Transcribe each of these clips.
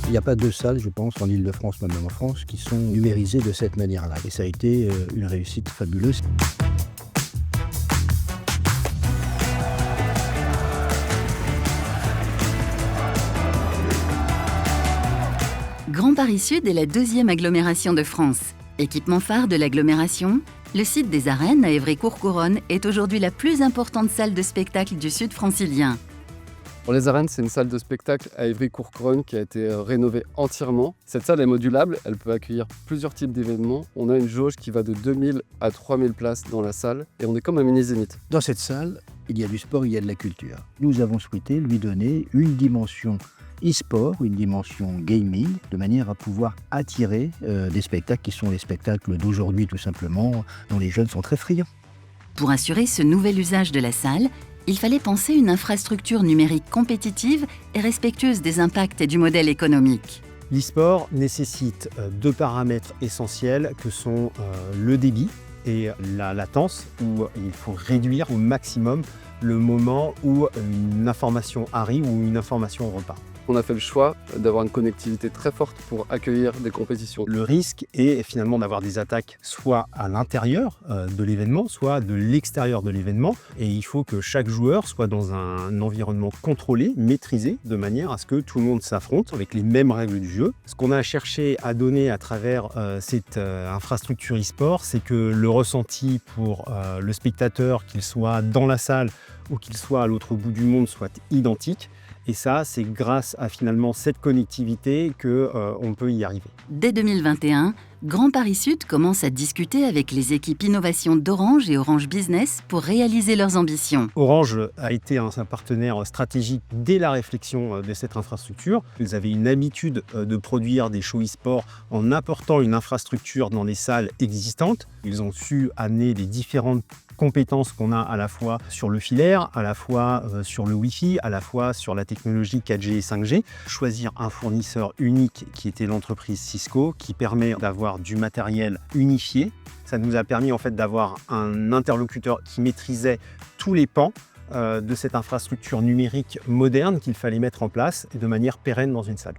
Il n'y a pas deux salles, je pense, en Île-de-France, même en France, qui sont numérisées de cette manière-là. Et ça a été une réussite fabuleuse. Grand Paris Sud est la deuxième agglomération de France. Équipement phare de l'agglomération, le site des Arènes à Évry-Courcouronnes est aujourd'hui la plus importante salle de spectacle du sud francilien. Pour les Arènes, c'est une salle de spectacle à Évry-Courcouronnes qui a été rénovée entièrement. Cette salle est modulable, elle peut accueillir plusieurs types d'événements. On a une jauge qui va de 2000 à 3000 places dans la salle et on est comme un mini-zénith. Dans cette salle, il y a du sport, il y a de la culture. Nous avons souhaité lui donner une dimension e-sport, une dimension gaming, de manière à pouvoir attirer des spectacles qui sont les spectacles d'aujourd'hui tout simplement, dont les jeunes sont très friands. Pour assurer ce nouvel usage de la salle, il fallait penser une infrastructure numérique compétitive et respectueuse des impacts et du modèle économique. L'e-sport nécessite deux paramètres essentiels que sont le débit et la latence, où il faut réduire au maximum le moment où une information arrive ou une information repart. On a fait le choix d'avoir une connectivité très forte pour accueillir des compétitions. Le risque est finalement d'avoir des attaques soit à l'intérieur de l'événement, soit de l'extérieur de l'événement. Et il faut que chaque joueur soit dans un environnement contrôlé, maîtrisé, de manière à ce que tout le monde s'affronte avec les mêmes règles du jeu. Ce qu'on a cherché à donner à travers cette infrastructure e-sport, c'est que le ressenti pour le spectateur, qu'il soit dans la salle ou qu'il soit à l'autre bout du monde, soit identique. Et ça, c'est grâce à finalement cette connectivité qu'on peut y arriver. Dès 2021, Grand Paris Sud commence à discuter avec les équipes innovation d'Orange et Orange Business pour réaliser leurs ambitions. Orange a été un partenaire stratégique dès la réflexion de cette infrastructure. Ils avaient une habitude de produire des shows e-sport en apportant une infrastructure dans les salles existantes. Ils ont su amener les différentes compétences qu'on a à la fois sur le filaire, à la fois sur le Wi-Fi, à la fois sur la technologie 4G et 5G. Choisir un fournisseur unique qui était l'entreprise Cisco, qui permet d'avoir du matériel unifié. Ça nous a permis en fait d'avoir un interlocuteur qui maîtrisait tous les pans de cette infrastructure numérique moderne qu'il fallait mettre en place de manière pérenne dans une salle.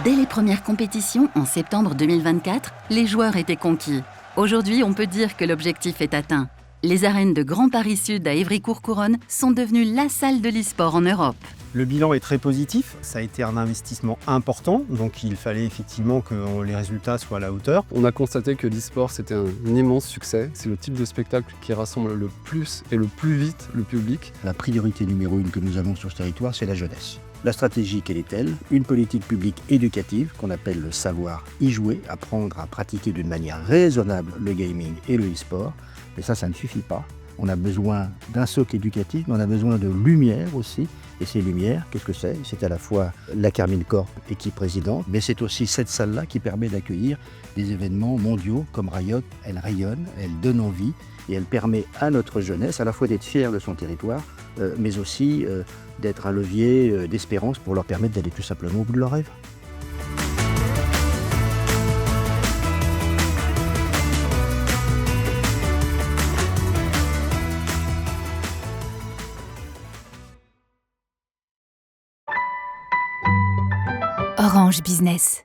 Dès les premières compétitions, en septembre 2024, les joueurs étaient conquis. Aujourd'hui, on peut dire que l'objectif est atteint. Les arènes de Grand Paris Sud à Évry-Courcouronnes sont devenues la salle de l'e-sport en Europe. Le bilan est très positif, ça a été un investissement important, donc il fallait effectivement que les résultats soient à la hauteur. On a constaté que l'e-sport c'était un immense succès. C'est le type de spectacle qui rassemble le plus et le plus vite le public. La priorité numéro 1 que nous avons sur ce territoire, c'est la jeunesse. La stratégie, quelle est-elle? Une politique publique éducative qu'on appelle le savoir y jouer, apprendre à pratiquer d'une manière raisonnable le gaming et le e-sport. Mais ça ne suffit pas. On a besoin d'un socle éducatif, mais on a besoin de lumière aussi. Et ces lumières, qu'est-ce que c'est? C'est à la fois la Carmine Corp, équipe présidente, mais c'est aussi cette salle-là qui permet d'accueillir des événements mondiaux comme Riot. Elle rayonne, elle donne envie et elle permet à notre jeunesse à la fois d'être fière de son territoire, mais aussi d'être un levier d'espérance pour leur permettre d'aller tout simplement au bout de leurs rêves. Orange Business.